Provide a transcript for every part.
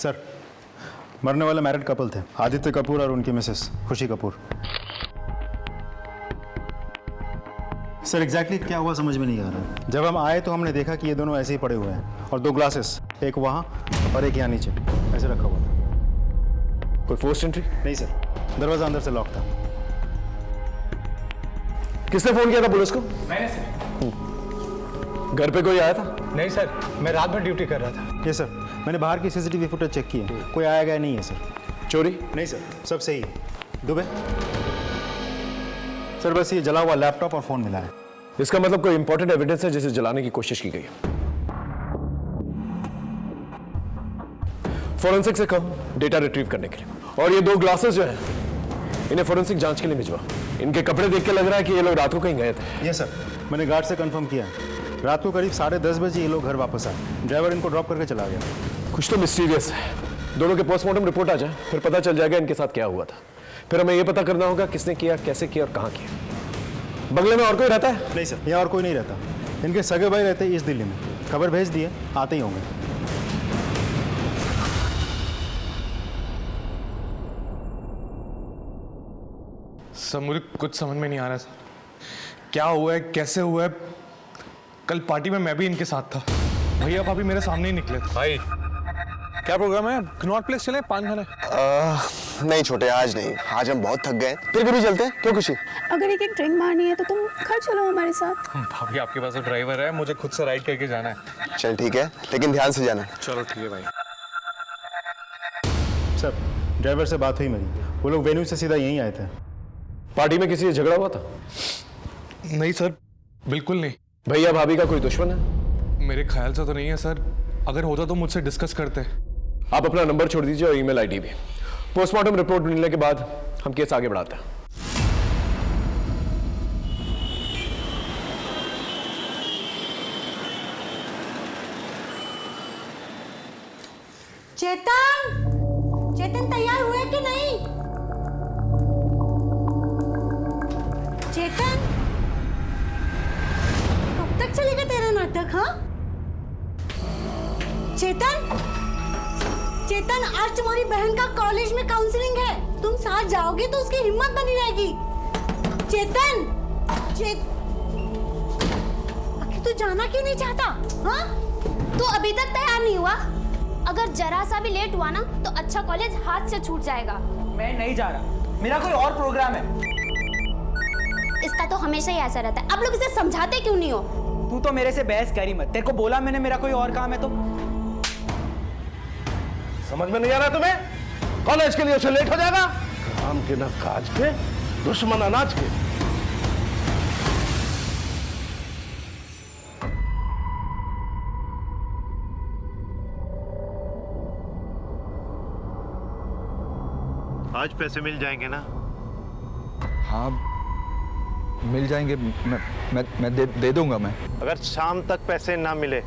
Sir, मरने वाले married couple थे, आदित्य कपूर और उनकी मिसेस खुशी कपूर। सर एग्जैक्टली क्या हुआ समझ में नहीं आ रहा। जब हम आए तो हमने देखा कि ये दोनों ऐसे ही पड़े हुए हैं और 2 ग्लासेस, एक वहाँ और एक यहाँ नीचे ऐसे रखा हुआ था। कोई फोर्स एंट्री? नहीं सर, दरवाजा अंदर से लॉक था। किसने फोन किया था पुलिस को? मैंने सर। घर पे कोई आया था? नहीं सर, मैं रात भर ड्यूटी कर रहा था। ये सर, मैंने बाहर की सीसीटीवी फुटेज चेक की है, कोई आया गया नहीं है सर। चोरी? नहीं सर, सब सही है। दुबे सर, बस ये जला हुआ लैपटॉप और फोन मिला है। इसका मतलब कोई इंपॉर्टेंट एविडेंस है जिसे जलाने की कोशिश की गई है। फॉरेंसिक से कहो डेटा रिट्रीव करने के लिए। और ये 2 ग्लासेस जो हैं, इन्हें फॉरेंसिक जांच के लिए भिजवा। इनके कपड़े देख के लग रहा है कि ये लोग रात को कहीं गए थे। ये सर, मैंने गार्ड से कंफर्म किया। रात को करीब 10:30 बजे ये लोग घर वापस आए। ड्राइवर इनको ड्रॉप करके चला गया। कुछ तो मिस्टीरियस है। दोनों के पोस्टमार्टम रिपोर्ट आ जाए, फिर पता चल जाएगा इनके साथ क्या हुआ था। फिर हमें यह पता करना होगा किसने किया, कैसे किया और कहां किया। बंगले में और कोई रहता है? नहीं सर, यहाँ और कोई नहीं रहता। इनके सगे भाई रहते हैं इस दिल्ली में। खबर भेज दिए, आते ही होंगे। सर मुझे कुछ समझ में नहीं आ रहा सर, क्या हुआ है, कैसे हुआ है। कल पार्टी में मैं भी इनके साथ था, भैया भाभी मेरे सामने ही निकले थे। भाई क्या प्रोग्राम है? कनॉट प्लेस चले, पान खाने? नहीं छोटे, आज नहीं। आज हम बहुत थक गए, फिर कभी चलते हैं। क्यों खुशी? अगर एक ड्रिंक मारनी है तो तुम घर चलो हमारे साथ। भाभी आपके पास तो ड्राइवर है, मुझे खुद से राइड करके जाना है। चल ठीक है, लेकिन ध्यान से जाना। चलो ठीक है भाई। सर, ड्राइवर से बात हुई मेरी, वो लोग वेन्यू से सीधा यहीं आए थे। पार्टी में किसी से झगड़ा हुआ था? नहीं सर, बिल्कुल नहीं। भैया भाभी का कोई दुश्मन है? मेरे ख्याल से तो नहीं है सर, अगर होता तो मुझसे डिस्कस करते। आप अपना नंबर छोड़ दीजिए और ईमेल आईडी भी। पोस्टमार्टम रिपोर्ट मिलने के बाद हम केस आगे बढ़ाते हैं। चेतन, चेतन तैयार हुए कि नहीं? चेतन, कब तक चलेगा तेरा नाटक? हाँ चेतन, चेतन आज तुम्हारी बहन का कॉलेज में काउंसलिंग है, तुम साथ जाओगे तो उसकी हिम्मत बनी रहेगी। चेतन, आखिर तू जाना क्यों नहीं चाहता? हाँ, तू अभी तक तैयार नहीं हुआ? अगर जरा सा भी लेट हुआ ना तो अच्छा कॉलेज हाथ से छूट जाएगा। मैं नहीं जा रहा, मेरा कोई और प्रोग्राम है। इसका तो हमेशा ही ऐसा रहता है, आप लोग इसे समझाते क्यों नहीं हो? तू तो मेरे से बहस करी मत, तेरे को बोला मैंने मेरा कोई और काम है तो। समझ में नहीं आ रहा तुम्हें? कॉलेज के लिए उसे लेट हो जाएगा। काम के न काज के, दुश्मन अनाज के। आज पैसे मिल जाएंगे ना? हाँ मिल जाएंगे, मैं दे दूंगा मैं। अगर शाम तक पैसे ना मिले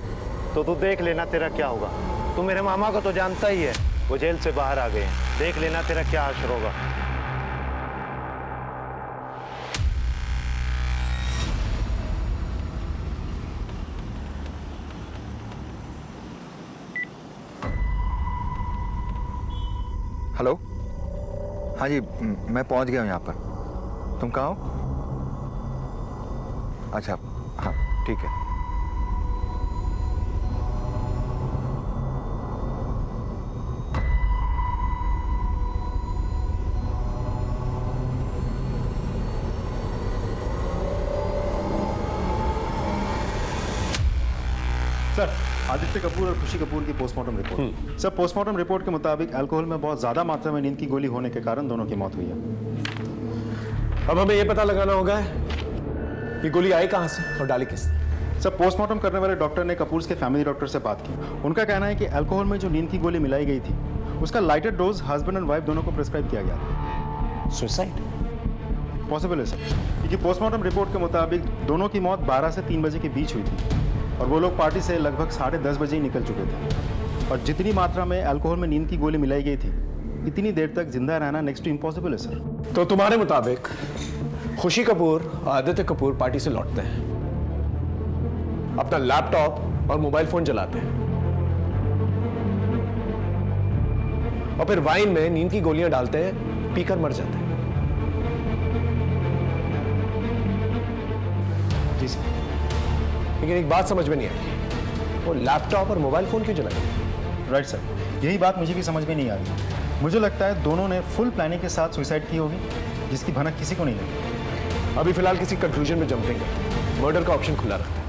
तो तू देख लेना तेरा क्या होगा। तू मेरे मामा को तो जानता ही है, वो जेल से बाहर आ गए हैं। देख लेना तेरा क्या असर होगा। हेलो, हाँ जी, मैं पहुंच गया हूँ यहाँ पर। तुम कहाँ हो? अच्छा, हाँ ठीक है। सर, आदित्य कपूर और खुशी कपूर की postmortem report. Sir, postmortem report के मुताबिक अल्कोहल में बहुत ज्यादा मात्रा में नींद की गोली होने के कारण दोनों की मौत हुई है। अब हमें यह पता लगाना होगा ये गोली आई कहां से और डाली किसने। सर, पोस्टमार्टम करने वाले डॉक्टर ने कपूर के फैमिली डॉक्टर से बात की। उनका कहना है कि अल्कोहल में जो नींद की गोली मिलाई गई थी उसका lighter dose husband and wife दोनों को प्रिस्क्राइब किया गया। सुसाइड पॉसिबल है सर, क्योंकि पोस्टमार्टम रिपोर्ट के मुताबिक दोनों की मौत 12 से 3 बजे के बीच हुई थी और वो लोग पार्टी से लगभग 10:30 बजे ही निकल चुके थे। और जितनी मात्रा में अल्कोहल में नींद की गोली मिलाई गई थी, इतनी देर तक जिंदा रहना नेक्स्ट टू इम्पॉसिबल है सर। तो तुम्हारे मुताबिक खुशी कपूर आदित्य कपूर पार्टी से लौटते हैं, अपना लैपटॉप और मोबाइल फोन जलाते हैं, और फिर वाइन में नींद की गोलियां डालते हैं, पीकर मर जाते हैं। जी सर। लेकिन एक बात समझ में नहीं आई, वो लैपटॉप और मोबाइल फोन क्यों जलाए? राइट सर, यही बात मुझे भी समझ में नहीं आ रही। मुझे लगता है दोनों ने फुल प्लानिंग के साथ सुसाइड की होगी, जिसकी भनक किसी को नहीं लगी। अभी फिलहाल किसी कंक्लूजन में जंप नहीं करते, मर्डर का ऑप्शन खुला रखते हैं।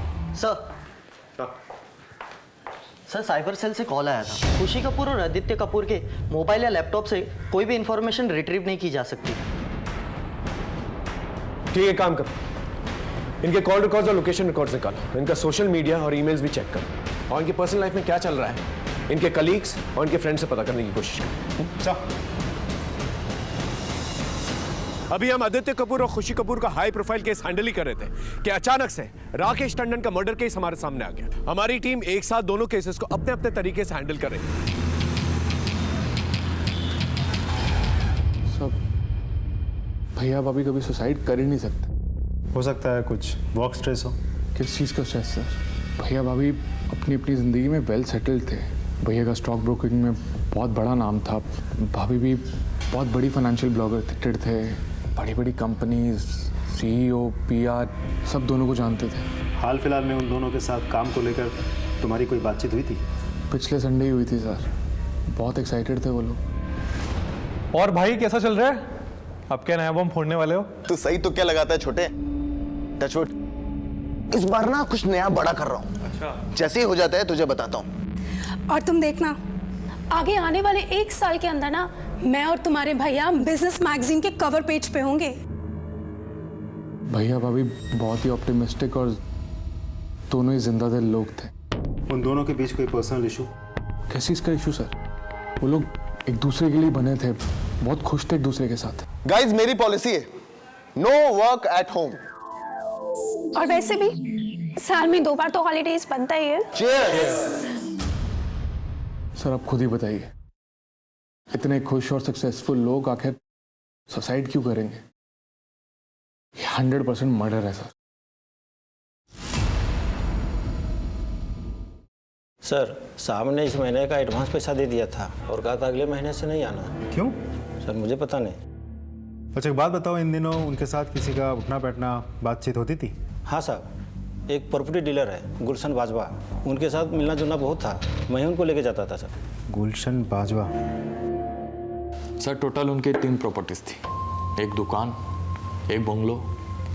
सर साइबर सेल से कॉल आया था। खुशी कपूर और आदित्य कपूर के मोबाइल या लैपटॉप से कोई भी इंफॉर्मेशन रिट्रीव नहीं की जा सकती। ठीक है, काम करो, इनके कॉल रिकॉर्ड्स और लोकेशन रिकॉर्ड्स निकालो, इनका सोशल मीडिया और ईमेल्स भी चेक करो, और इनकी पर्सनल लाइफ में क्या चल रहा है, इनके कलीग्स और इनके फ्रेंड से पता करने की कोशिश करो। अभी हम आदित्य कपूर और खुशी कपूर का हाई प्रोफाइल केस हैंडल ही कर रहे थे कि अचानक से राकेश टंडन का मर्डर केस हमारे सामने आ गया। हमारी टीम एक साथ दोनों केसेस को अपने अपने तरीके से हैंडल कर रही है। सब भैया भाभी कभी सुसाइड कर ही नहीं सकते। हो सकता है कुछ वर्क स्ट्रेस हो। किस चीज़ का स्ट्रेस सर? भैया भाभी अपनी अपनी ज़िंदगी में वेल सेटल्ड थे। भैया का स्टॉक ब्रोकिंग में बहुत बड़ा नाम था, भाभी भी बहुत बड़ी फाइनेंशियल ब्लॉगर थे, बड़ी बड़ी कंपनीज, CEO, PR सब दोनों को जानते थे। हाल फिलहाल में उन दोनों के साथ काम को लेकर तुम्हारी कोई बातचीत हुई थी? पिछले संडे ही हुई थी सर, बहुत एक्साइटेड थे वो लोग। और भाई कैसा चल रहा है? अब क्या नया बम फोड़ने वाले हो? तू सही तो क्या लगाता है छोटे? टचवुड, इस बार ना कुछ नया बड़ा कर रहा हूँ। अच्छा। जैसे ही हो जाता है तुझे बताता हूँ। और तुम देखना, आगे आने वाले 1 साल के अंदर ना मैं और तुम्हारे भैया बिजनेस मैगजीन के कवर पेज पे होंगे। भैया भाभी बहुत ही ऑप्टिमिस्टिक और दोनों ही जिंदा दिल लोग थे। उन दोनों के बीच कोई पर्सनल इशू? किस चीज़ का इशू सर? वो लोग एक दूसरे के लिए बने थे, बहुत खुश थे एक दूसरे के साथ। गाइस, मेरी पॉलिसी है नो वर्क एट होम। और वैसे भी साल में 2 बार तो हॉलीडेज बनता ही है। सर आप खुद ही बताइए, इतने खुश और सक्सेसफुल लोग आखिर सुसाइड क्यों करेंगे? 100% मर्डर है सर। सर साहब ने इस महीने का एडवांस पैसा दे दिया था और कहा था अगले महीने से नहीं आना। क्यों? सर मुझे पता नहीं। अच्छा एक बात बताओ, इन दिनों उनके साथ किसी का उठना बैठना बातचीत होती थी? हाँ साहब, एक प्रॉपर्टी डीलर है गुलशन बाजवा, उनके साथ मिलना जुलना बहुत था, मैं उनको लेके जाता था सर। गुलशन बाजवा? सर टोटल उनके 3 प्रॉपर्टीज थी, एक दुकान, एक बंगलो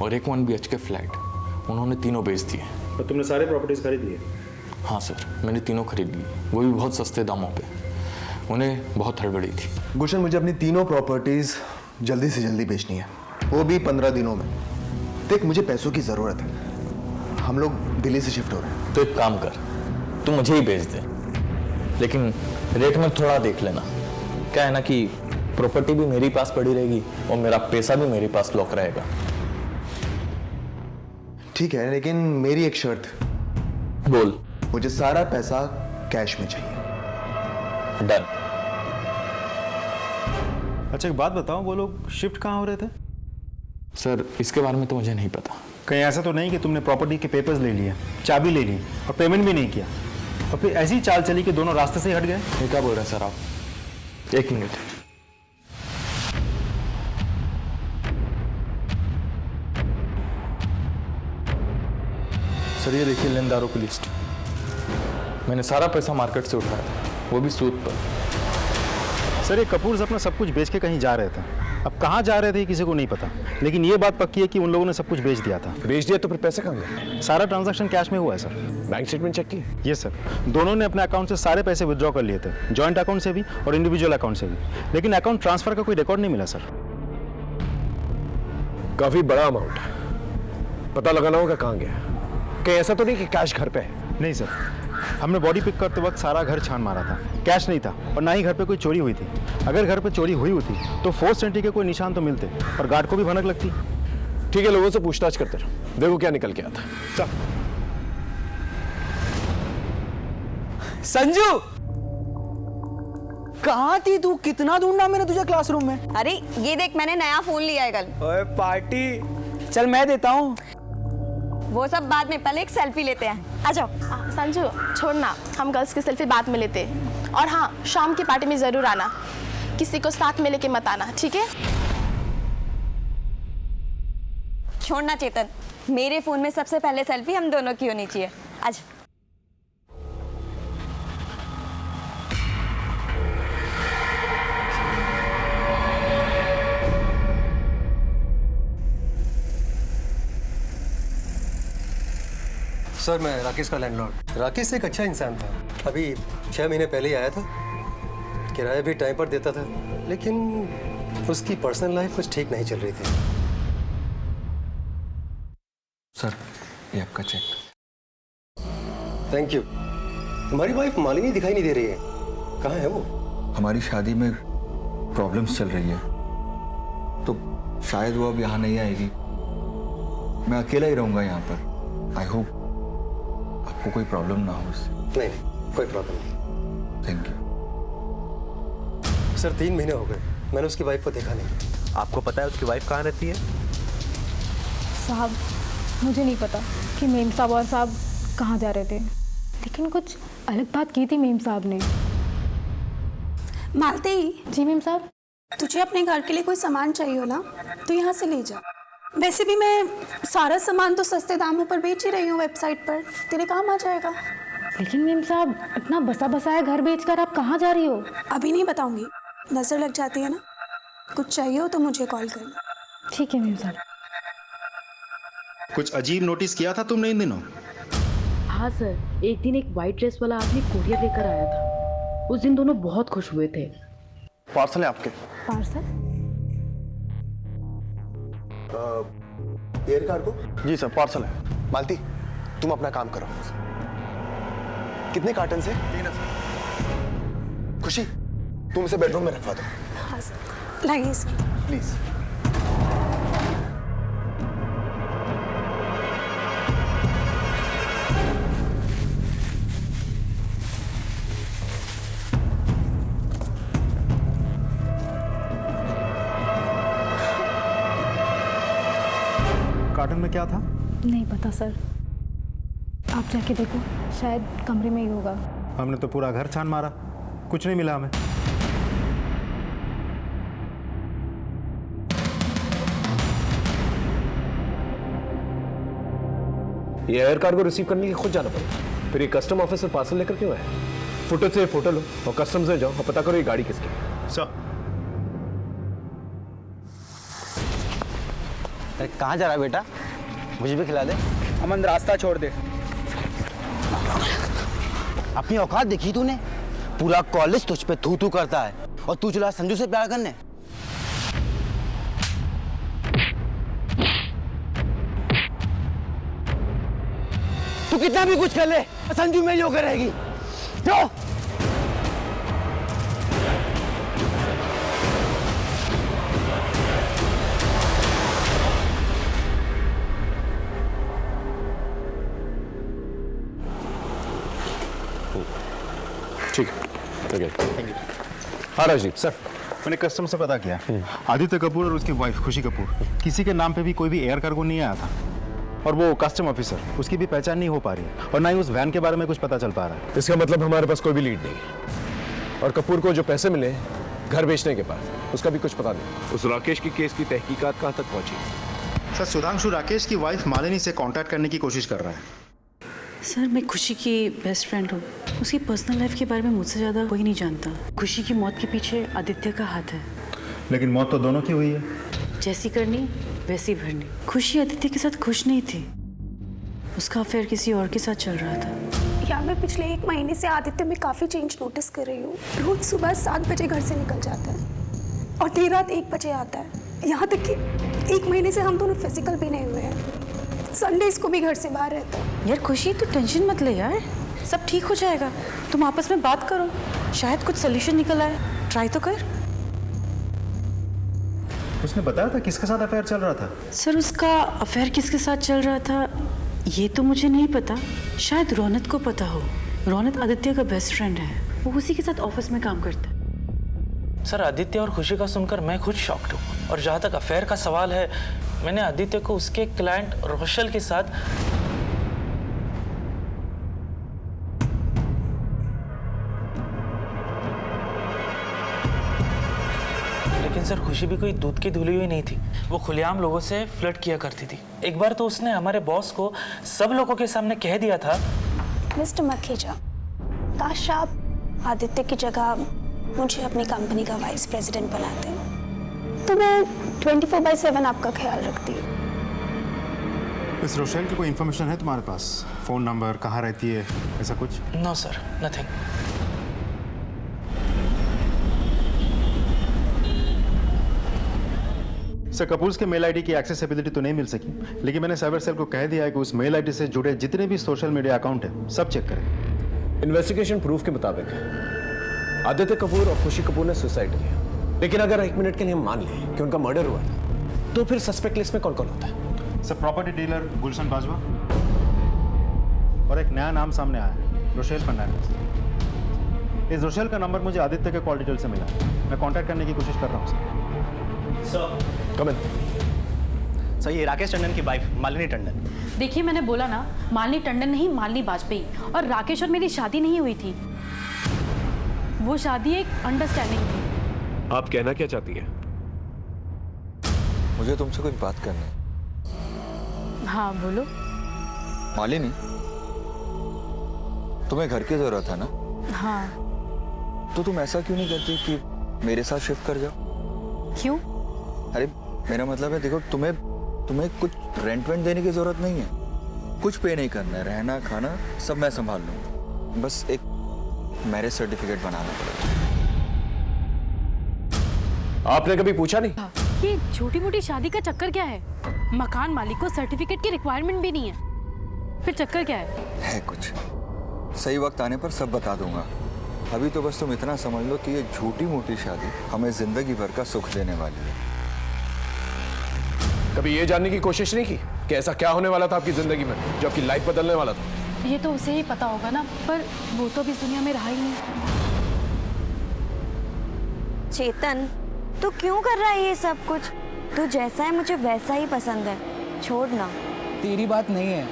और एक 1 BHK फ्लैट। उन्होंने तीनों बेच दिए। तो तुमने सारे प्रॉपर्टीज खरीद लिए? हाँ सर, मैंने तीनों खरीद ली, वो भी बहुत सस्ते दामों पे। उन्हें बहुत हड़बड़ी थी। गुलशन, मुझे अपनी तीनों प्रॉपर्टीज जल्दी से जल्दी बेचनी है, वो भी 15 दिनों में। देख मुझे पैसों की ज़रूरत है, हम लोग दिल्ली से शिफ्ट हो रहे हैं। तो एक काम कर, तू मुझे ही बेच दे, लेकिन रेट में थोड़ा देख लेना। क्या है ना कि प्रॉपर्टी भी मेरे पास पड़ी रहेगी और मेरा पैसा भी मेरे पास लॉक रहेगा। ठीक है, लेकिन मेरी एक शर्त। बोल। मुझे सारा पैसा कैश में चाहिए। डन। अच्छा एक बात बताओ, वो लोग शिफ्ट कहाँ हो रहे थे? सर इसके बारे में तो मुझे नहीं पता। कहीं ऐसा तो नहीं कि तुमने प्रॉपर्टी के पेपर्स ले लिए, चाबी ले ली और पेमेंट भी नहीं किया, और फिर ऐसी चाल चली कि दोनों रास्ते से हट गए? ये क्या बोल रहे हैं सर आप? 1 मिनट। सर ये देखिए लेनदारों की लिस्ट। मैंने सारा पैसा मार्केट से उठाया था, वो भी सूद पर। सर ये कपूर्स अपना सब कुछ बेच के कहीं जा रहे थे, अब कहाँ जा रहे थे किसी को नहीं पता, लेकिन ये बात पक्की है कि उन लोगों ने सब कुछ बेच दिया था। बेच दिया तो फिर पैसे कहाँ गए? सारा ट्रांजैक्शन कैश में हुआ है सर। बैंक स्टेटमेंट चेक की? ये सर, दोनों ने अपने अकाउंट से सारे पैसे विड्रॉ कर लिए थे, जॉइंट अकाउंट से भी और इंडिविजुअल अकाउंट से भी, लेकिन अकाउंट ट्रांसफर का कोई रिकॉर्ड नहीं मिला सर। काफी बड़ा अमाउंट है, पता लगाना होगा कहाँ गया। कहीं ऐसा तो नहीं कि कैश घर पे है? नहीं सर, हमने बॉडी पिक करते वक्त सारा घर छान मारा था, कैश नहीं था और ना ही घर पे कोई चोरी हुई थी। अगर घर पे चोरी हुई होती तो फोर्स एंट्री के कोई निशान तो मिलते और गार्ड को भी भनक लगती। ठीक है, लोगों से पूछताछ करते रहो, देखो क्या निकल के आता। चल। संजू, कहाँ थी तू? कितना ढूंढा मैंने तुझे क्लासरूम में। अरे ये देख, मैंने नया फोन लिया है कल। ओए पार्टी, चल मैं देता हूँ। वो सब बाद में, पहले एक सेल्फी लेते हैं। आ जाओ। संजू छोड़ना, हम गर्ल्स की सेल्फी बाद में लेते हैं। और हाँ, शाम की पार्टी में जरूर आना। किसी को साथ में लेके मत आना, ठीक है? छोड़ना चेतन, मेरे फोन में सबसे पहले सेल्फी हम दोनों की होनी चाहिए। आज सर, मैं राकेश का लैंडलॉर्ड। राकेश एक अच्छा इंसान था। अभी 6 महीने पहले ही आया था, किराया भी टाइम पर देता था, लेकिन उसकी पर्सनल लाइफ कुछ ठीक नहीं चल रही थी। सर, ये आपका चेक। Thank you. तुम्हारी वाइफ मालिनी दिखाई नहीं दे रही है, कहाँ है वो? हमारी शादी में प्रॉब्लम्स चल रही है, तो शायद वो अब यहाँ नहीं आएगी। मैं अकेला ही रहूँगा यहाँ पर। आई होप आपको कोई प्रॉब्लम ना हो उससे। नहीं, कोई प्रॉब्लम नहीं। Thank you. सर, 3 महीने हो गए, मैंने उसकी वाइफ को देखा नहीं। आपको पता है उसकी वाइफ कहाँ रहती है? साहब, मुझे नहीं पता कि मेम साहब और साहब कहाँ जा रहे थे, लेकिन कुछ अलग बात की थी मेम साहब ने। मालती जी मेम साहब। तुझे अपने घर के लिए कोई सामान चाहिए हो ना, तो यहाँ से ले जा। वैसे भी मैं सारा सामान तो सस्ते दामों पर बेच ही रही हूँ वेबसाइट पर, तेरे काम आ जाएगा। लेकिन मेम साहब, इतना बसा बसाया घर बेचकर आप कहाँ जा रही हो? अभी नहीं बताऊंगी, नजर लग जाती है ना। कुछ चाहिए हो तो मुझे कॉल करना। ठीक है मेम साहब। कुछ अजीब नोटिस किया था तुमने इन दिनों? हाँ सर, एक दिन एक वाइट ड्रेस वाला आदमी कोरियर लेकर आया था। उस दिन दोनों बहुत खुश हुए थे। पार्सल है आपके? पार्सल? Air cargo? जी सर, पार्सल है। मालती, तुम अपना काम करो। कितने कार्टन से? 3 सर। खुशी, तुम इसे बेडरूम में रखवा दो। हाँ सर, लाइए इसकी। प्लीज। कार्टन में क्या था? नहीं पता सर, आप जाके देखो, शायद कमरे में ही होगा। हमने तो पूरा घर छान मारा, कुछ नहीं मिला हमें। ये एयर कार्गो रिसीव करने के लिए खुद जाना पड़ेगा, फिर ये कस्टम ऑफिसर पार्सल लेकर क्यों आया? फुटेज से फोटो लो और कस्टम से जाओ और पता करो ये गाड़ी किसकी है। सर, कहाँ जा रहा है बेटा? मुझे भी खिला दे। अमन, रास्ता छोड़ दे। अपनी औकात देखी तूने? पूरा कॉलेज तुझ पे थू थू करता है और तू चला संजू से प्यार करने। तू कितना भी कुछ कर ले, संजू में जो करेगी। जो ठीक है। हाँ राजदीप सर, मैंने कस्टम से पता किया, आदित्य कपूर और उसकी वाइफ खुशी कपूर, किसी के नाम पे भी कोई भी एयर कार्गो नहीं आया था। और वो कस्टम ऑफिसर, उसकी भी पहचान नहीं हो पा रही है और ना ही उस वैन के बारे में कुछ पता चल पा रहा है। इसका मतलब हमारे पास कोई भी लीड नहीं। और कपूर को जो पैसे मिले घर बेचने के बाद, उसका भी कुछ पता नहीं। उस राकेश की केस की तहकीकात कहाँ तक पहुंची? सर, सुधांशु राकेश की वाइफ मालिनी से कांटेक्ट करने की कोशिश कर रहा है। सर, मैं खुशी की बेस्ट फ्रेंड हूँ। उसकी पर्सनल लाइफ के बारे में मुझसे ज़्यादा कोई नहीं जानता। खुशी की मौत के पीछे आदित्य का हाथ है। लेकिन मौत तो दोनों की हुई है। जैसी करनी वैसी भरनी। खुशी आदित्य के साथ खुश नहीं थी, उसका अफेयर किसी और के साथ चल रहा था। यार, मैं पिछले 1 महीने से आदित्य में काफ़ी चेंज नोटिस कर रही हूँ। रोज सुबह 7 बजे घर से निकल जाता है और देर रात 1 बजे आता है। यहाँ तक कि 1 महीने से हम दोनों फिजिकल भी नहीं हुए हैं। संडेज को भी घर से बाहर रहता है। यार खुशी, तू टेंशन मत ले यार, सब ठीक हो जाएगा। तुम आपस में बात करो, शायद कुछ सोल्यूशन निकल आए। ट्राई तो कर। उसने बताया था किसके साथ अफेयर चल रहा था? सर, उसका अफेयर किसके साथ चल रहा था ये तो मुझे नहीं पता। शायद रौनक को पता हो। रौनक आदित्य का बेस्ट फ्रेंड है, वो उसी के साथ ऑफिस में काम करता है। सर, आदित्य और खुशी का सुनकर मैं खुद शॉक्ड हूँ। और जहाँ तक अफेयर का सवाल है, मैंने आदित्य को उसके क्लाइंट रोशल के साथ सर खुशी भी कोई दूध की धुली हुई नहीं थी। वो खुलेआम लोगों से फ्लर्ट किया करती थी। एक बार तो उसने हमारे बॉस को सब लोगों के सामने कह दिया था, मिस्टर मखेजा, काश आप आदित्य की जगह मुझे अपनी कंपनी का वाइस प्रेसिडेंट बनाते तो मैं 24/7 आपका ख्याल रखती। इस रोशेल की कोई इन्फॉर्मेशन है तुम्हारे पास? फोन नंबर, कहाँ रहती है, ऐसा कुछ? No sir, nothing. Sir, Kapoors के मेल आईडी की एक्सेसिबिलिटी तो नहीं मिल सकी, लेकिन मैंने साइबर सेल को कह दिया है कि उस मेल आईडी से जुड़े जितने भी सोशल मीडिया अकाउंट है सब चेक करें। इन्वेस्टिगेशन प्रूफ के मुताबिक आदित्य कपूर और खुशी कपूर ने सुसाइड किया, लेकिन अगर 1 मिनट के लिए हम मान लें कि उनका मर्डर हुआ तो फिर सस्पेक्ट लिस्ट में कौन कौन होता है? सर, प्रॉपर्टी डीलर गुलशन बाजवा और एक नया नाम सामने आया है, रोशेल फर्नांडिस। इस रोशेल का नंबर मुझे आदित्य के कॉल डिटेल से मिला। मैं कांटेक्ट करने की कोशिश कर रहा हूँ सर। कम इन। सर, ये राकेश टंडन की वाइफ मालिनी टंडन। देखिए, मैंने बोला ना, मालिनी टंडन नहीं, मालिनी वाजपेयी। और राकेश और मेरी शादी नहीं हुई थी, वो शादी एक अंडरस्टैंडिंग थी। आप कहना क्या चाहती है? मुझे तुमसे कुछ बात करनी है। हाँ, बोलो। मालिनी, तुम्हें घर की जरूरत है ना? हाँ। तो तुम ऐसा क्यों नहीं करती कि मेरे साथ शिफ्ट कर जाओ? क्यों? अरे मेरा मतलब है, देखो, तुम्हें कुछ रेंट वेंट देने की जरूरत नहीं है, कुछ पे नहीं करना है, रहना खाना सब मैं संभाल लूंगा, बस एक मैरिज सर्टिफिकेट बनाना पड़ेगा। आपने कभी पूछा नहीं? ये छोटी मोटी शादी का चक्कर क्या है? मकान मालिक को सर्टिफिकेट की रिक्वायरमेंट भी नहीं है, फिर चक्कर क्या है? है कुछ, सही वक्त आने पर सब बता दूंगा। अभी तो बस तुम इतना समझ लो कि ये छोटी मोटी शादी हमें जिंदगी भर का सुख देने वाली है। कभी ये जानने की कोशिश नहीं की कि ऐसा क्या होने वाला था आपकी जिंदगी में जो आपकी लाइफ बदलने वाला था? ये तो उसे ही पता होगा ना, पर वो तो अभी इस दुनिया में रहा ही नहीं। चेतन, तू क्यों कर रहा है ये सब कुछ? तू जैसा है मुझे वैसा ही पसंद है, छोड़ ना। तेरी बात नहीं है,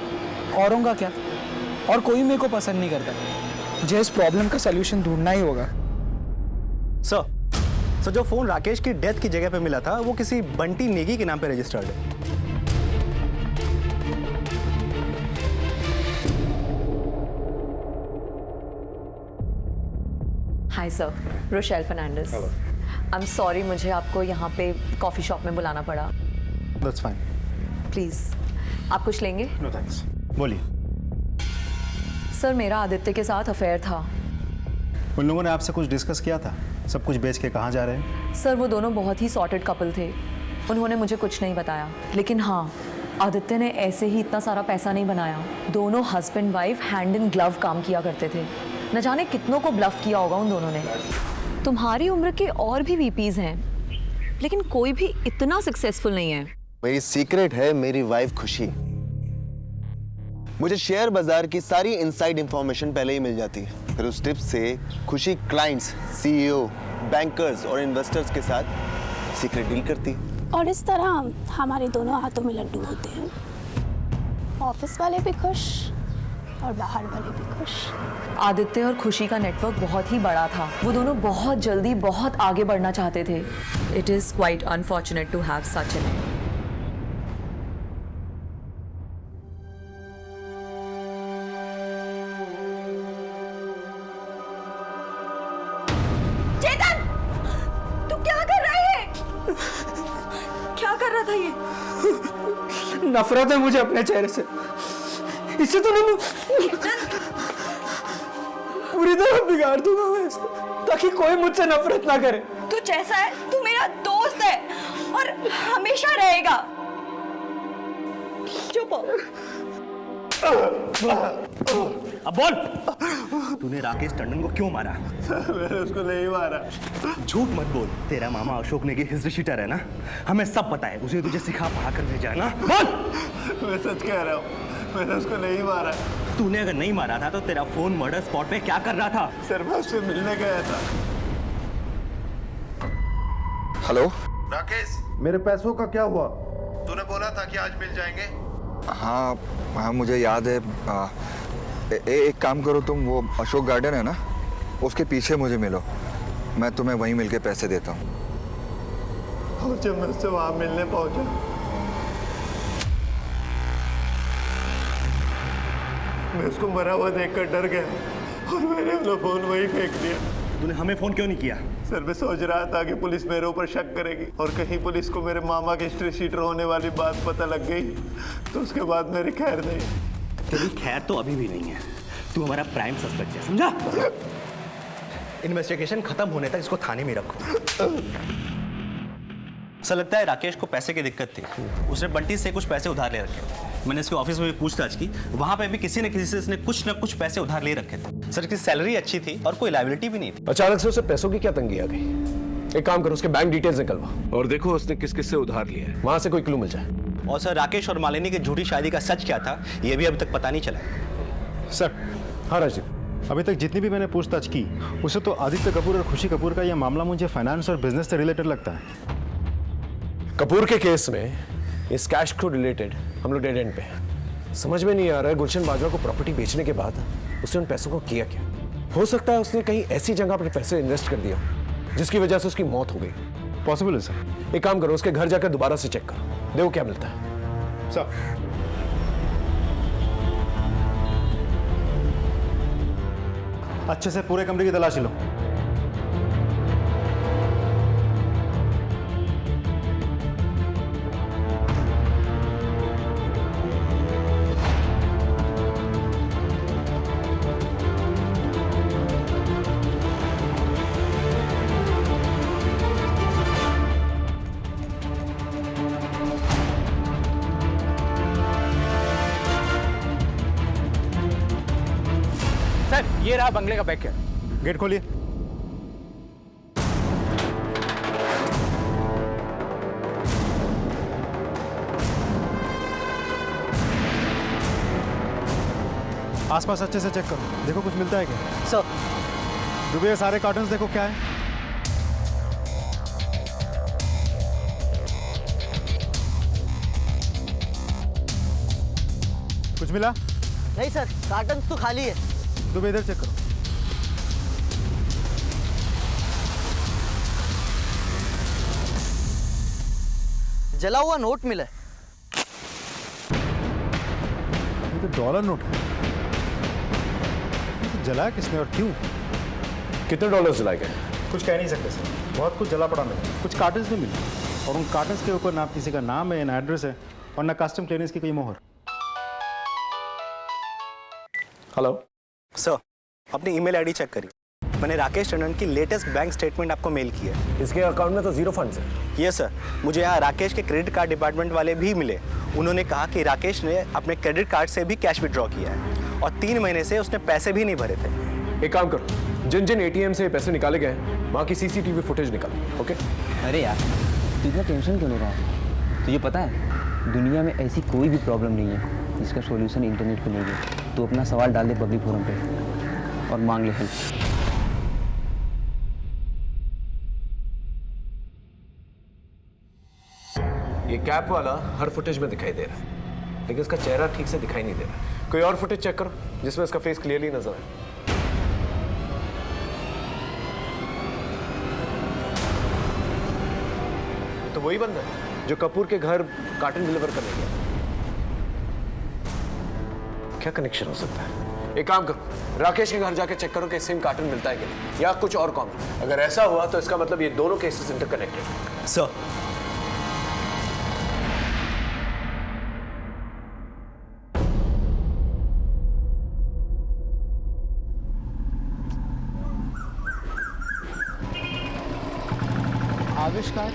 औरों का क्या? और कोई मेरे को पसंद नहीं करता। मुझे इस प्रॉब्लम का सलूशन ढूंढना ही होगा। सर, जो फोन राकेश की डेथ की जगह पे मिला था वो किसी बंटी नेगी के नाम पे रजिस्टर्ड है। Hi sir, Rochelle Fernandes. I am sorry, मुझे आपको यहाँ पे कॉफ़ी शॉप में बुलाना पड़ा। That's fine. प्लीज़, आप कुछ लेंगे? No thanks. बोलिए। सर, मेरा आदित्य के साथ अफेयर था। उन लोगों ने आपसे कुछ डिस्कस किया था? सब कुछ बेच के कहाँ जा रहे हैं? सर, वो दोनों बहुत ही सॉर्टेड कपल थे, उन्होंने मुझे कुछ नहीं बताया। लेकिन हाँ, आदित्य ने ऐसे ही इतना सारा पैसा नहीं बनाया। दोनों husband wife hand in glove काम किया करते थे। न जाने कितनों को ब्लफ किया होगा उन दोनों ने। तुम्हारी उम्र के और भी वीपीज हैं, लेकिन कोई भी इतना सक्सेसफुल नहीं है। मेरी सीक्रेट है मेरी वाइफ खुशी। मुझे शेयर बाजार की सारी इनसाइड इंफॉर्मेशन पहले ही मिल जाती है, फिर उस टिप से खुशी क्लाइंट्स, सीईओ, बैंकर्स और इन्वेस्टर्स के साथ सीक्रेट डील करती है। और इस तरह हमारे दोनों हाथों में लड्डू होते हैं। ऑफिस वाले भी खुश और बाहर वाले भी खुश। आदित्य और खुशी का नेटवर्क बहुत ही बड़ा था। वो दोनों बहुत जल्दी बहुत आगे बढ़ना चाहते थे। It is quite unfortunate to have such an end. Chetan, तू क्या कर रहा है? क्या कर रहा था ये? नफरत है मुझे अपने चेहरे से। इससे तो मैं पूरी तरह बिगाड़ दूंगा मैं इसको, ताकि कोई मुझसे नफरत ना करे। तू जैसा है, तू मेरा दोस्त है और हमेशा रहेगा। चुप हो। अब बोल, तूने राकेश टंडन को क्यों मारा? मैंने उसको नहीं मारा। झूठ मत बोल, तेरा मामा अशोक नेगी हिस्ट्री शीटर है ना, हमें सब पता है। उसे तुझे सिखा पढ़ा कर भेजा है ना। बोल। मैं सच कह रहा हूँ, मैंने उसको नहीं मारा। तूने अगर नहीं मारा था तो तेरा फोन मर्डर स्पॉट पे क्या कर रहा था? सर, मैं उससे मिलने गया था। हेलो राकेश, मेरे पैसों का क्या हुआ? तूने बोला था कि आज मिल जाएंगे। हाँ हाँ, मुझे याद है। एक काम करो तुम, वो अशोक गार्डन है ना, उसके पीछे मुझे मिलो, मैं तुम्हें वहीं मिलके पैसे देता हूँ। और जब मैं उससे वहां मिलने पहुंचा, मैं उसको मरा हुआ देखकर डर गया और मैंने अपना फोन वहीं फेंक दिया। तूने हमें फोन क्यों नहीं किया? सर मैं सोच रहा था कि पुलिस मेरे ऊपर शक करेगी और कहीं पुलिस को मेरे मामा के हिस्ट्री शीटर होने वाली बात पता लग गई तो उसके बाद मेरी खैर नहीं। तेरी खैर तो अभी भी नहीं है। तू हमारा प्राइम सस्पेक्ट है, समझा? इन्वेस्टिगेशन खत्म होने तक इसको थाने में रखो। ऐसा लगता है राकेश को पैसे की दिक्कत थी। उसने बंटी से कुछ पैसे उधार ले रखे। मैंने इसके ऑफिस में भी पूछताछ की, वहां पे भी किसी न किसी से इसने कुछ न कुछ पैसे उधार ले रखे थे। सर इसकी सैलरी अच्छी थी और कोई लायबिलिटी भी नहीं थी। अचानक से उसे पैसों की क्या तंगी आ गई? एक काम करो, उसके बैंक डिटेल्स निकलवा और देखो उसने किस किस से उधार लिया है, वहां से कोई क्लू मिल जाए। और सर राकेश और मालिनी की झूठी शादी का सच क्या था ये भी अभी तक पता नहीं चला। सर हाँ राजीव, अभी तक जितनी भी मैंने पूछताछ की उसे तो आदित्य कपूर और खुशी कपूर का यह मामला मुझे फाइनेंस और बिजनेस से रिलेटेड लगता है। कपूर के केस में इस कैश को रिलेटेड हम लोग डेड एंड पे हैं। समझ में नहीं आ रहा है गुलशन बाजवा को प्रॉपर्टी बेचने के बाद उसने उन पैसों को किया क्या। हो सकता है उसने कहीं ऐसी जगह अपने पैसे इन्वेस्ट कर दिया जिसकी वजह से उसकी मौत हो गई। पॉसिबल है सर। एक काम करो, उसके घर जाकर दोबारा से चेक करो, देखो क्या मिलता है। सर अच्छे से पूरे कमरे की तलाशी लो। सर ये रहा बंगले का बैक है। गेट खोलिए। आसपास अच्छे से चेक करो, देखो कुछ मिलता है क्या। सर डूबे हुए सारे कार्टन्स देखो क्या है। कुछ मिला? नहीं सर, कार्टन्स तो खाली है। डूबे इधर चेक करो। जला हुआ नोट मिला है। ये तो डॉलर नोट है। ये तो जलाया किसने और क्यों? कितने डॉलर जलाए गए? कुछ कह नहीं सकते सर, बहुत कुछ जला पड़ा मिला। कुछ कार्टन्स भी मिले और उन कार्टन्स के ऊपर ना किसी का नाम है, ना एड्रेस है और ना कस्टम क्लियरेंस की कोई मोहर। हेलो सर, अपनी ईमेल आईडी चेक करिए। मैंने राकेश टंडन की लेटेस्ट बैंक स्टेटमेंट आपको मेल की है। इसके अकाउंट में तो जीरो फंड्स है। यस सर, मुझे यहाँ राकेश के क्रेडिट कार्ड डिपार्टमेंट वाले भी मिले। उन्होंने कहा कि राकेश ने अपने क्रेडिट कार्ड से भी कैश विड्रॉ किया है और 3 महीने से उसने पैसे भी नहीं भरे थे। एक काम करो, जिन जिन एटीएम से पैसे निकाले गए वहाँ की सीसीटीवी फुटेज निकालो। ओके? अरे यार तू इतना टेंशन क्यों ले रहा है? तुझे पता है दुनिया में ऐसी कोई भी प्रॉब्लम नहीं है जिसका सॉल्यूशन इंटरनेट पे नहीं है। तो अपना सवाल डाल दे पब्लिक फोरम पे और मांग ले हेल्प। ये कैप वाला हर फुटेज में दिखाई दे रहा है लेकिन इसका चेहरा ठीक से दिखाई नहीं दे रहा। कोई और फुटेज चेक करो जिसमें इसका फेस क्लियरली नजर आए। तो वही बंदा है जो कपूर के घर कार्टन डिलीवर करने गया। क्या कनेक्शन हो सकता है? एक काम करो, राकेश के घर जाके चेक करो कि सेम कार्टन मिलता है कि नहीं या कुछ और कॉमन। अगर ऐसा हुआ तो इसका मतलब ये दोनों केसेस इंटरकनेक्टेड। सर आविष्कार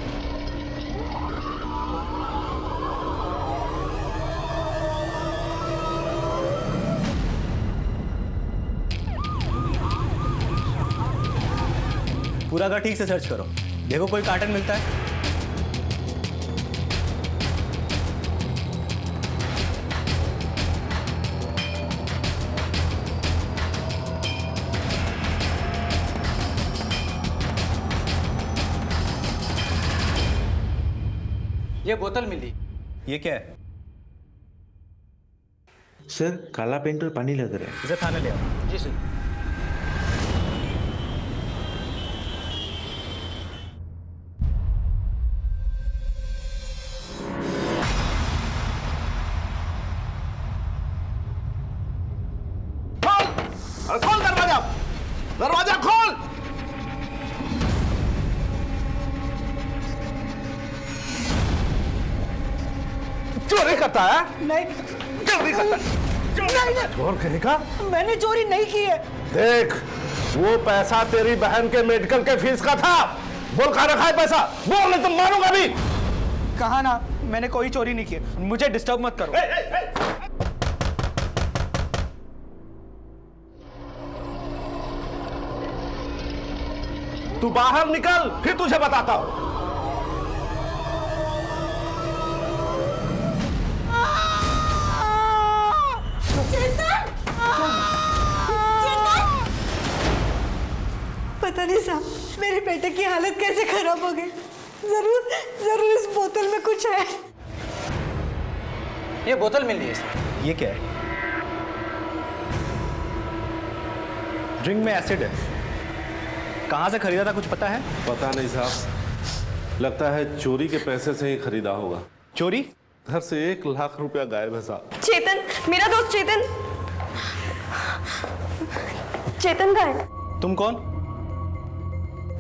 पूरा घर ठीक से सर्च करो, देखो कोई कार्टन मिलता है। ये बोतल मिली। ये क्या है? सर काला पेंट और पानी लग रहा है। इसे थाने ले आओ। जी सर। अरे खोल दरवाजा, दरवाजा खोल। चोरी करता है? नहीं, चोरी करता है? चोर कहेगा? मैंने चोरी नहीं की है। देख, वो पैसा तेरी बहन के मेडिकल के फीस का था। बोल कहाँ रखा है पैसा? बोल नहीं तो मारूंगा भी। कहा ना, मैंने कोई चोरी नहीं की। मुझे डिस्टर्ब मत करो। तू बाहर निकल, फिर तुझे बताता हूं। पता नहीं साहब, मेरे बेटे की हालत कैसे खराब हो गई। जरूर जरूर इस बोतल में कुछ है। ये बोतल मिल रही है सर। ये क्या है? ड्रिंक में एसिड है। कहाँ से खरीदा था कुछ पता है? पता नहीं साहब, लगता है चोरी के पैसे से ही खरीदा होगा। चोरी? घर से 1 लाख रुपया गायब है साहब। चेतन, मेरा दोस्त चेतन। चेतन का है। तुम कौन?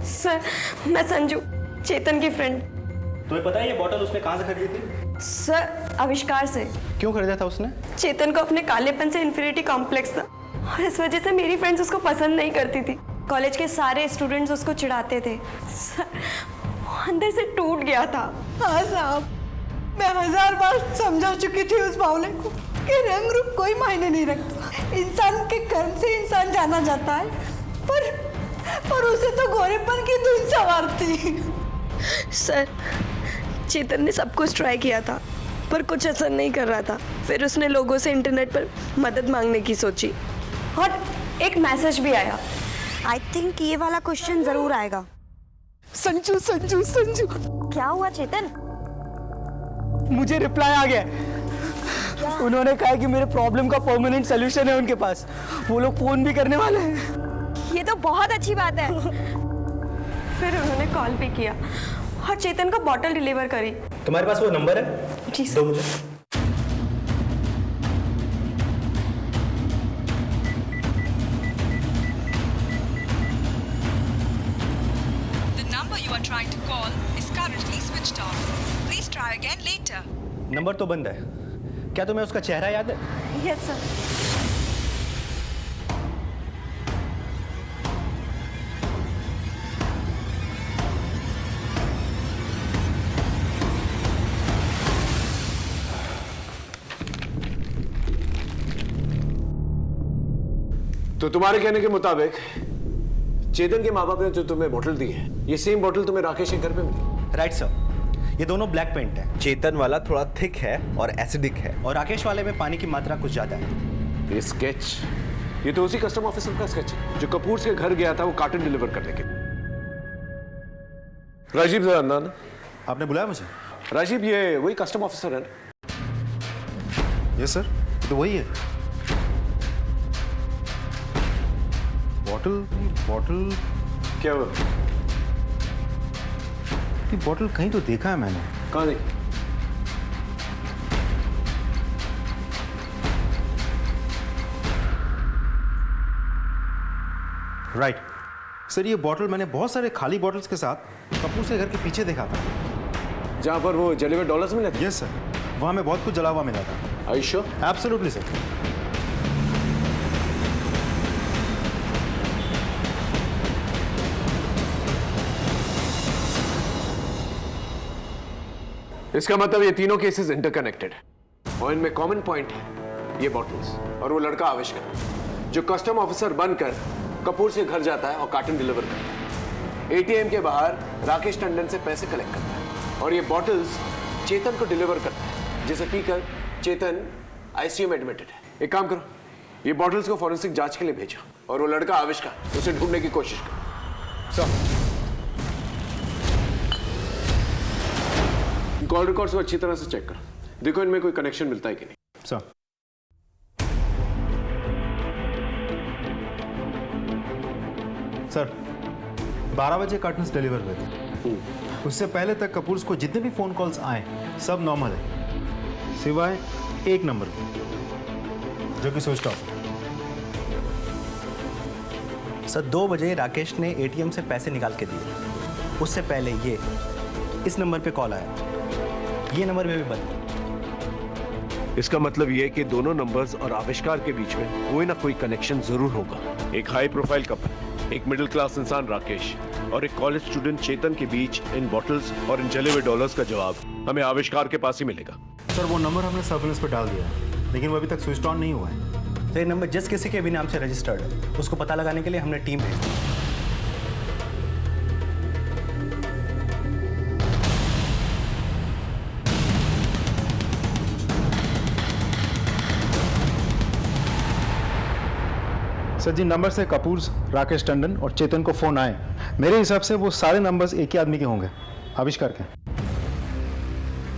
सर, मैं संजू, चेतन की फ्रेंड। तुम्हें पता है ये बोतल उसने कहाँ से खरीदी थी? सर, आविष्कार से। क्यों खरीदा था उसने? चेतन को अपने कालेपन से इन्फिनिटी कॉम्प्लेक्स था और इस वजह से मेरी फ्रेंड्स उसको पसंद नहीं करती थी। कॉलेज के सारे स्टूडेंट्स उसको चिढ़ाते थे। सर, वो अंदर से टूट गया था। हाँ साहब, मैं 1000 बार समझा चुकी थी उस बावले को कि रंग रूप कोई मायने नहीं रखता। इंसान के कर्म से इंसान जाना जाता है, पर उसे तो गोरेपन की धुन सवारती। सर, चेतन ने सब कुछ ट्राई किया था पर कुछ असर नहीं कर रहा था। फिर उसने लोगों से इंटरनेट पर मदद मांगने की सोची और एक मैसेज भी आया। आई थिंक ये वाला क्वेश्चन जरूर आएगा। संजू संजू संजू, क्या हुआ चेतन? मुझे रिप्लाई आ गया। उन्होंने कहा कि मेरे प्रॉब्लम का परमानेंट सॉल्यूशन है उनके पास। वो लोग फोन भी करने वाले हैं। ये तो बहुत अच्छी बात है। फिर उन्होंने कॉल भी किया और चेतन को बॉटल डिलीवर करी। तुम्हारे पास वो नंबर है? जी दो मुझे। The number you are trying to call is currently switched off. Please try again later. Number तो बंद है। क्या तुम्हें उसका चेहरा याद है? Yes sir. तो तुम्हारे कहने के मुताबिक चेतन के माँ बाप ने जो तुम्हें बोतल दी है, ये सेम बोतल तुम्हें राकेश के घर पे मिली? राइट सर, ये दोनों ब्लैक पेंट है। चेतन वाला थोड़ा थिक है और एसिडिक है और राकेश वाले में पानी की मात्रा कुछ ज्यादा है। ये स्केच, ये तो उसी कस्टम ऑफिसर का स्केच है जो कपूर के घर गया था वो कार्टन डिलीवर करने के लिए। राजीव जरा अंदर आना। आपने बुलाया मुझे? राजीव, ये वही कस्टम ऑफिसर है ना? यस सर, तो वही है। बॉटल क्या हुआ? ये बॉटल कहीं तो देखा है मैंने। कहाँ देखी? राइट सर, ये बॉटल मैंने बहुत सारे खाली बॉटल्स के साथ कपूर से घर के पीछे देखा था। जहाँ पर वो जले हुए डॉलर्स मिले थे? यस सर, वहाँ में बहुत कुछ जला हुआ मिला था। Are you sure? Absolutely sir. इसका मतलब ये तीनों केसेस इंटरकनेक्टेड है और इनमें कॉमन पॉइंट है, ये बॉटल्स और वो लड़का आविष्कार जो कस्टम ऑफिसर बनकर कपूर से घर जाता है और कार्टन डिलीवर करता है। एटीएम के बाहर राकेश टंडन से पैसे कलेक्ट करता है और ये बॉटल्स चेतन को डिलीवर करता है, जिसे पीकर चेतन आईसीयू में एडमिटेड है। एक काम करो, ये बॉटल्स को फॉरेंसिक जांच के लिए भेजो और वो लड़का आविष्कार उसे ढूंढने की कोशिश करो। सर, कॉल रिकॉर्ड्स को अच्छी तरह से चेक करो, देखो इनमें कोई कनेक्शन मिलता है कि नहीं। सर, सर 12 बजे कार्टन्स डिलीवर हुए थे। उससे पहले तक कपूर्स को जितने भी फोन कॉल्स आए सब नॉर्मल है, सिवाय एक नंबर के जो कि स्विच ऑफ है। सर 2 बजे राकेश ने एटीएम से पैसे निकाल के दिए। उससे पहले ये इस नंबर पे कॉल आया, ये नंबर पे भी बंद। इसका मतलब ये है कि दोनों नंबर्स और आविष्कार के बीच में कोई ना कोई कनेक्शन जरूर होगा। एक हाई प्रोफाइल कपल, एक मिडिल क्लास इंसान राकेश और एक कॉलेज स्टूडेंट चेतन के बीच इन बॉटल्स और इन जले हुए डॉलर्स का जवाब हमें आविष्कार के पास ही मिलेगा। सर वो नंबर हमने सर्विलेंस पर डाल दिया है, लेकिन वो अभी तक स्विच ऑन नहीं हुआ है। तो ये नंबर जिस किसी के भी नाम से रजिस्टर्ड है, उसको पता लगाने के लिए हमने टीम भेज दी। सर जिन नंबर से कपूर, राकेश टंडन और चेतन को फोन आए, मेरे हिसाब से वो सारे नंबर्स एक ही आदमी के होंगे, आविष्कार के।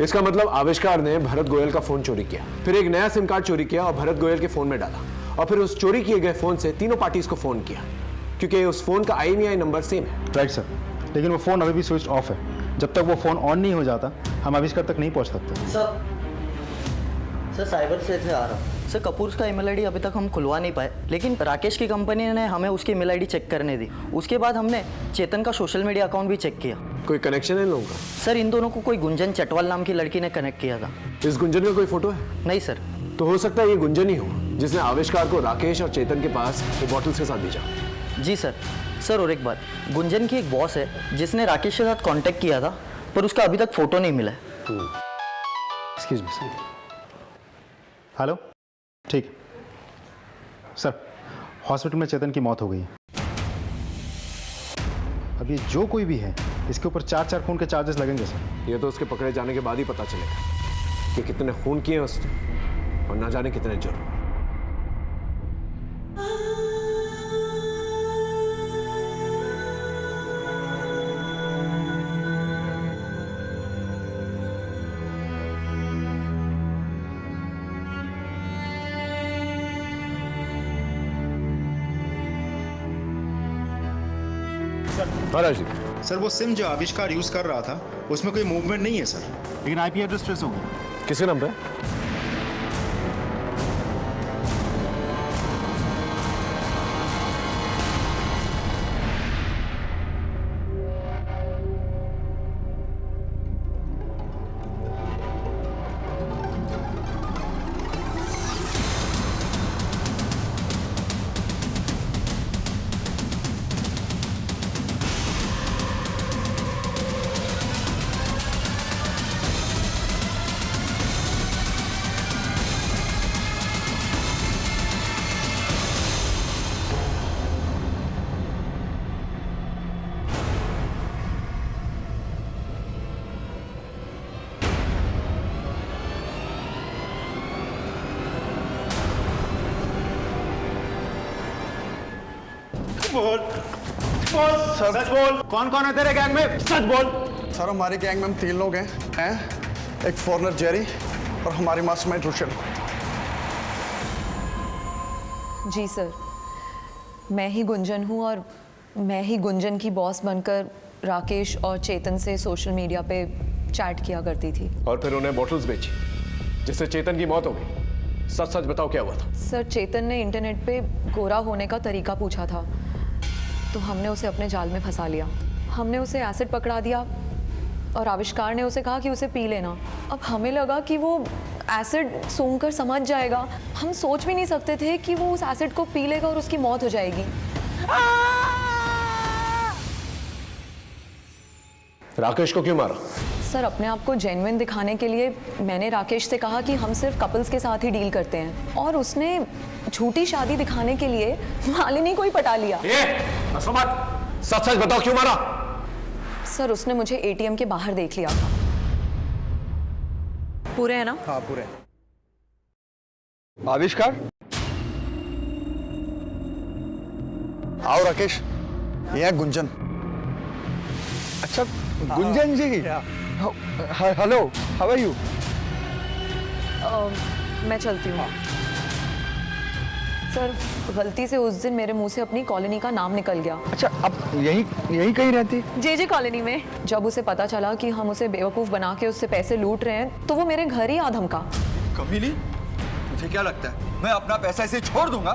इसका मतलब आविष्कार ने भरत गोयल का फोन चोरी किया, फिर एक नया सिम कार्ड चोरी किया और भरत गोयल के फोन में डाला, और फिर उस चोरी किए गए फोन से तीनों पार्टीज को फोन किया, क्योंकि उस फोन का IMEI नंबर सेम है। राइट सर, लेकिन वो फोन अभी भी स्विच ऑफ है। जब तक वो फोन ऑन नहीं हो जाता हम आविष्कार तक नहीं पहुंच सकते। सर साइबर से आ रहा हूँ। सर कपूर का ईमेल आईडी अभी तक हम खुलवा नहीं पाए, लेकिन राकेश की कंपनी ने हमें उसकी ईमेल आईडी चेक करने दी। उसके बाद हमने चेतन का सोशल मीडिया अकाउंट भी चेक किया। कोई कनेक्शन है इन लोगों का? सर इन दोनों को कोई गुंजन चटवाल नाम की लड़की ने कनेक्ट किया था। इस गुंजन का कोई फोटो है? नहीं सर। तो हो सकता है ये गुंजन ही हो जिसने आविष्कार को राकेश और चेतन के पास वो बॉटल्स के साथ भेजा। जी सर। सर और एक बात, गुंजन की एक बॉस है जिसने राकेश के साथ कांटेक्ट किया था, पर उसका अभी तक फोटो नहीं मिला है। Excuse me sir. हेलो, ठीक सर, हॉस्पिटल में चेतन की मौत हो गई है। अब ये जो कोई भी है इसके ऊपर 4 खून के चार्जेस लगेंगे सर। ये तो उसके पकड़े जाने के बाद ही पता चलेगा कि कितने खून किए उसने और ना जाने कितने जुर्म। महाराज जी, सर वो सिम जो आविष्कार यूज कर रहा था उसमें कोई मूवमेंट नहीं है सर, लेकिन IP एड्रेस ट्रेस हो गया। किसके नाम पे? बोल सच बोल, कौन कौन है तेरे गैंग में? सच बोल। सर हमारे गैंग में हम 3 लोग हैं, एक फॉरेनर जेरी और हमारी मास्टरमाइंड रोशन। जी सर, मैं ही गुंजन हूँ और मैं ही गुंजन की बॉस बनकर राकेश और चेतन से सोशल मीडिया पे चैट किया करती थी। और फिर उन्हें बॉटल्स बेची जिससे चेतन की मौत हो गई। सच सच बताओ क्या हुआ था? सर चेतन ने इंटरनेट पे गोरा होने का तरीका पूछा था, तो हमने उसे अपने जाल में फंसा लिया। हमने उसे एसिड पकड़ा दिया और आविष्कार ने उसे कहा कि उसे पी लेना। अब हमें लगा कि वो एसिड सूंघकर समझ जाएगा। हम सोच भी नहीं सकते थे कि वो उस एसिड को पी लेगा और उसकी मौत हो जाएगी। राकेश को क्यों मारा? सर अपने आप को जेन्युइन दिखाने के लिए मैंने राकेश से कहा कि हम सिर्फ कपल्स के साथ ही डील करते हैं, और उसने झूठी शादी दिखाने के लिए मालिनी को ही पटा लिया। सच सच बताओ क्यों मारा? सर उसने मुझे ATM के बाहर देख लिया था। पूरे हैं ना? हाँ पूरे। आविष्कार, आओ राकेश, ये है गुंजन। अच्छा गुंजन जी, हेलो, हाउ आर यू? मैं चलती हूँ। सर गलती से उस दिन मेरे मुंह से अपनी कॉलोनी का नाम निकल गया। अच्छा, अब यही कहीं रहती? JJ कॉलोनी में। जब उसे पता चला कि हम उसे बेवकूफ बना के उससे पैसे लूट रहे हैं, तो वो मेरे घर ही आ धमका। कमीनी, तुझे क्या लगता है मैं अपना पैसा इसे छोड़ दूंगा?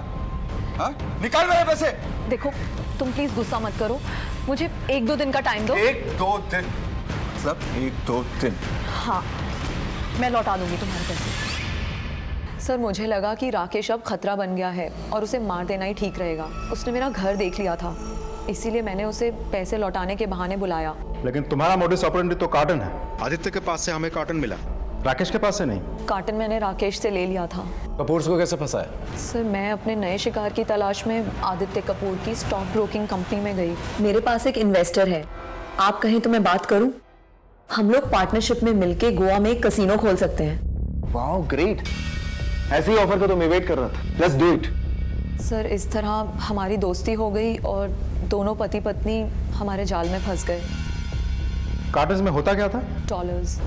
हाँ? निकाल मेरे पैसे। देखो तुम प्लीज गुस्सा मत करो, मुझे 1-2 दिन का टाइम दो। 1-2 दिन मतलब 1-2 दिन? हाँ, मैं लौटा दूंगी तुम्हारे पैसे। सर मुझे लगा कि राकेश अब खतरा बन गया है और उसे मार देना ही ठीक रहेगा। उसने मेरा घर देख लिया था, इसीलिए मैंने उसे पैसे लौटाने के बहाने बुलाया। लेकिन तुम्हारा मोडिस ऑपरेंडी तो कार्टन है। आदित्य के पास से हमें कार्टन मिला, राकेश के पास से नहीं। कार्टन मैंने राकेश से ले लिया था। कपूर को कैसे फंसाया? सर मैं अपने नए शिकार की तलाश में आदित्य कपूर की स्टॉक ब्रोकिंग कंपनी में गई। मेरे पास एक इन्वेस्टर है, आप कहें तो मैं बात करूं? हम लोग पार्टनरशिप में मिलके गोवा में एक कसीनो खोल सकते हैं। वाओ ग्रेट, ऐसे ही ऑफर का तो मैं वेट कर रहा था। Let's do it. सर इस तरह हमारी दोस्ती हो गई और दोनों पति पत्नी हमारे जाल में फंस गए। कार्टन्स में होता क्या था? डॉलर्स।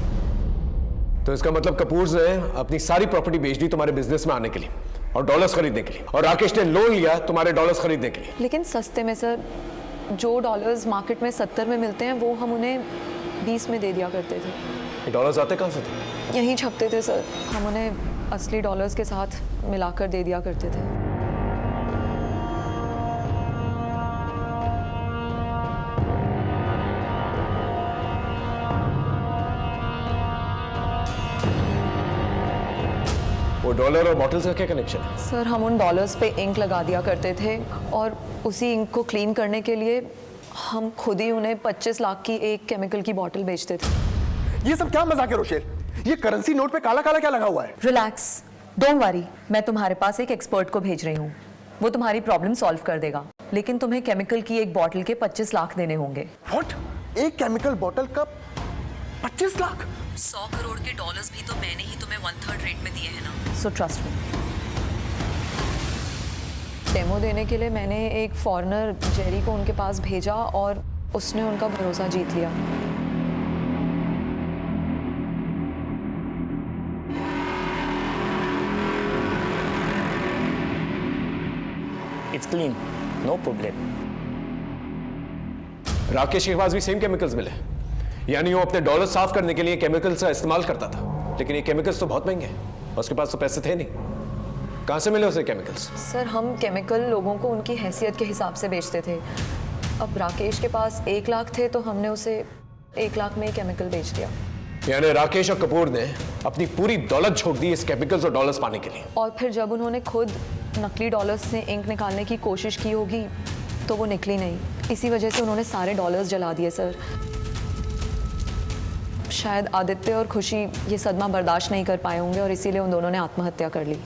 तो इसका मतलब कपूर ने अपनी सारी प्रॉपर्टी बेच दी तुम्हारे बिजनेस में आने के लिए और डॉलर्स खरीदने के लिए, और राकेश ने लोन लिया तुम्हारे डॉलर्स खरीदने के लिए। लेकिन सस्ते में सर, जो डॉलर्स मार्केट में 70 में मिलते हैं वो हम उन्हें 20 में दे दिया करते थे। ये डॉलर्स आते कहाँ से थे? यहीं छपते थे सर, हम उन्हें असली डॉलर्स के साथ मिलाकर दे दिया करते थे। वो डॉलर और बॉटल्स का क्या कनेक्शन है? सर हम उन डॉलर्स पे इंक लगा दिया करते थे और उसी इंक को क्लीन करने के लिए हम खुद ही उन्हें 25 लाख की एक केमिकल की बॉटल बेचते थे। ये सब क्या मजाक है रोशेल? ये करेंसी नोट पे काला काला क्या लगा हुआ है? रिलैक्स, डोंट वरी, मैं तुम्हारे पास एक एक्सपर्ट को भेज रही हूँ, वो तुम्हारी प्रॉब्लम सॉल्व कर देगा। लेकिन तुम्हें केमिकल की एक बॉटल के 25 लाख देने होंगे। व्हाट? एक केमिकल बॉटल का 25 लाख? 100 करोड़ के डॉलर्स भी तो मैंने ही तुम्हें 1/3 रेट में दिए हैं ना, सो ट्रस्ट मी। डेमो देने के लिए मैंने एक फॉरेनर जेरी को उनके पास भेजा और उसने उनका भरोसा जीत लिया। It's clean, no problem. Rakesh के पास भी सेम केमिकल्स मिले, यानी वो अपने डॉलर साफ करने के लिए केमिकल्स का इस्तेमाल करता था। लेकिन ये केमिकल्स तो बहुत महंगे हैं, उसके पास तो पैसे थे नहीं। कहाँ से मिले उसे केमिकल्स? सर हम केमिकल लोगों को उनकी हैसियत के हिसाब से बेचते थे। अब राकेश के पास 1 लाख थे तो हमने उसे 1 लाख में केमिकल बेच दिया। यानी राकेश और कपूर ने अपनी पूरी दौलत छोड़ दी इस केमिकल्स और डॉलर्स पाने के लिए। और फिर जब उन्होंने खुद नकली डॉलर्स से इंक निकालने की कोशिश की होगी तो वो निकली नहीं, इसी वजह से उन्होंने सारे डॉलर्स जला दिए। सर शायद आदित्य और खुशी ये सदमा बर्दाश्त नहीं कर पाए होंगे और इसीलिए उन दोनों ने आत्महत्या कर ली।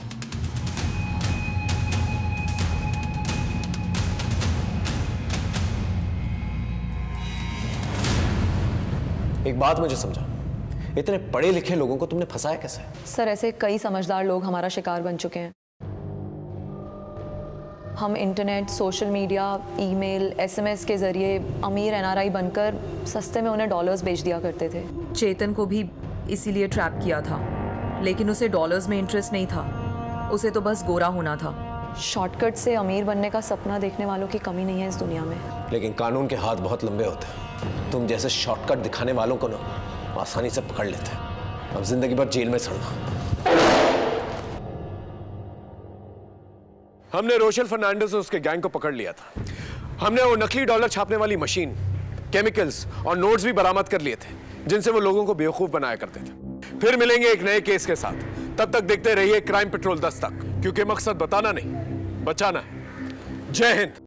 एक बात मुझे समझा, इतने पढ़े लिखे लोगों को तुमने फंसाया कैसे? सर ऐसे कई समझदार लोग हमारा शिकार बन चुके हैं। हम internet, social media, email, SMS के जरिए अमीर एनआरआई बनकर सस्ते में उन्हें डॉलर्स बेच दिया करते थे। चेतन को भी इसीलिए ट्रैप किया था, लेकिन उसे डॉलर्स में इंटरेस्ट नहीं था, उसे तो बस गोरा होना था। शॉर्टकट से अमीर बनने का सपना देखने वालों की कमी नहीं है इस दुनिया में। लेकिन कानून के हाथ बहुत लंबे होते हैं, तुम जैसे शॉर्टकट दिखाने वालों को ना आसानी से पकड़ लेते हैं। अब जिंदगी भर जेल में सड़ना। हमने रोशेल फर्नांडिस और उसके गैंग को पकड़ लिया था। हमने वो नकली डॉलर छापने वाली मशीन, केमिकल्स और नोट्स भी बरामद कर लिए थे, जिनसे वो लोगों को बेवकूफ बनाया करते थे। फिर मिलेंगे एक नए केस के साथ, तब तक देखते रहिए क्राइम पेट्रोल 10 तक, क्योंकि मकसद बताना नहीं, बचाना है। जय हिंद।